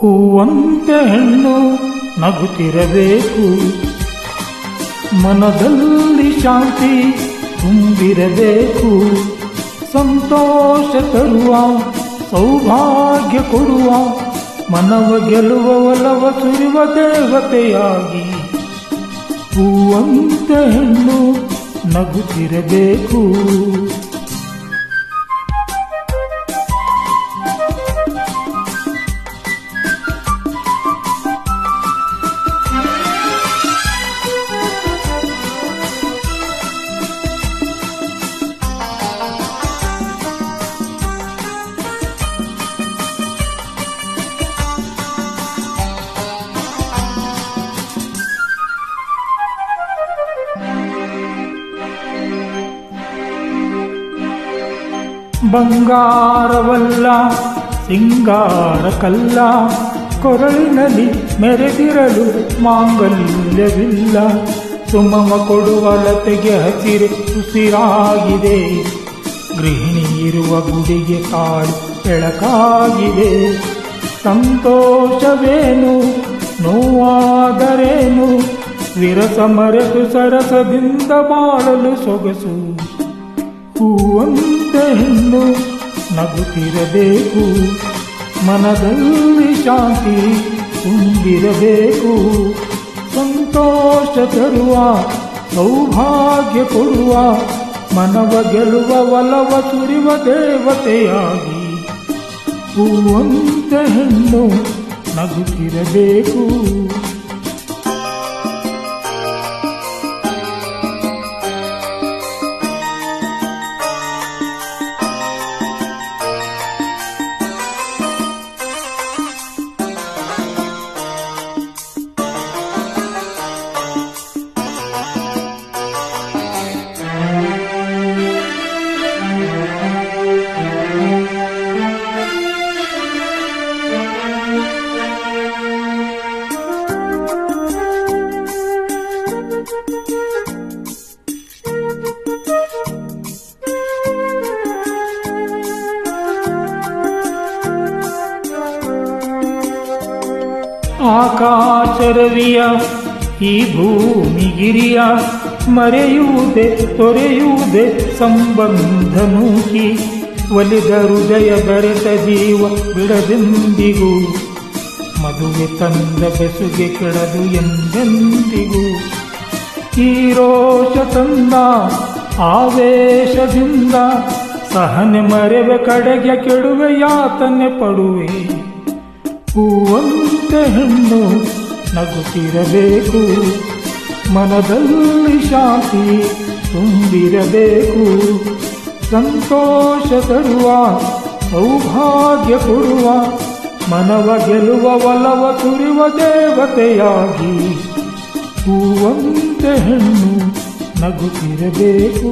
ಹೂವಂತೆ ಹೆಣ್ಣು ನಗುತ್ತಿರಬೇಕು, ಮನದಲ್ಲಿ ಶಾಂತಿ ತುಂಬಿರಬೇಕು, ಸಂತೋಷ ತರುವ ಸೌಭಾಗ್ಯ ಕೊಡುವ ಮನವ ಗೆಲ್ಲುವ ಒಲವ ಸುರಿವ ದೇವತೆಯಾಗಿ. ಹೂವಂತೆ ಹೆಣ್ಣು ನಗುತ್ತಿರಬೇಕು. ಬಂಗಾರವಲ್ಲ ಸಿಂಗಾರ ಕಲ್ಲ, ಕೊರಳಿನಲ್ಲಿ ಮೆರೆದಿರಲು ಮಾಂಗಲ್ಯವಿಲ್ಲ, ಸುಮಮ ಕೊಡುವ ಲತೆಗೆ ಹಸಿರು ಉಸಿರಾಗಿದೆ, ಗೃಹಿಣಿ ಇರುವ ಗುಡಿಗೆ ಕಾಳು ಬೆಳಕಾಗಿದೆ. ಸಂತೋಷವೇನು ನೋವಾದರೇನು, ವಿರಸ ಮರೆತು ಸರಸದಿಂದ ಬಾಳಲು ಸೊಗಸು. ಹೂವಂತೆ ಹೆಣ್ಣು ನಗುತ್ತಿರಬೇಕು, ಮನದಲ್ಲಿ ಶಾಂತಿ ತುಂಬಿರಬೇಕು, ಸಂತೋಷ ತರುವ ಸೌಭಾಗ್ಯ ಕೊಡುವ ಮನವ ಗೆಲ್ಲುವ ಒಲವ ಸುರಿವ ದೇವತೆಯಾಗಿ. ಹೂವಂತೆ ಹೆಣ್ಣು ನಗುತ್ತಿರಬೇಕು. ಆಕಾಶರವಿಯ ಈ ಭೂಮಿಗಿರಿಯ ಮರೆಯುವುದೇ ತೊರೆಯುವುದೇ ಸಂಬಂಧ ನೂಕಿ, ಒಲಿದ ಹೃದಯ ಬೆರೆತ ಜೀವ ಬಿಡದೆಂದಿಗೂ, ಮದುವೆ ತಂದ ಬೆಸುಗೆ ಕೆಡದು ಎಂದೆಂದಿಗೂ. ಈ ರೋಷ ತಂದ ಆವೇಶದಿಂದ ಸಹನೆ ಮರೆವೆ ಕಡೆಗೆ ಕೆಡುವೆ ಯಾತನೆ ಪಡುವೆ. ಹೂವಂತೆ ಹೆಣ್ಣು ನಗುತ್ತಿರಬೇಕು, ಮನದಲ್ಲಿ ಶಾಂತಿ ತುಂಬಿರಬೇಕು, ಸಂತೋಷ ತರುವ ಸೌಭಾಗ್ಯ ಕೊಡುವ ಮನವ ಗೆಲ್ಲುವ ಒಲವ ಸುರಿವ ದೇವತೆಯಾಗಿ. ಹೂವಂತೆ ಹೆಣ್ಣು ನಗುತ್ತಿರಬೇಕು.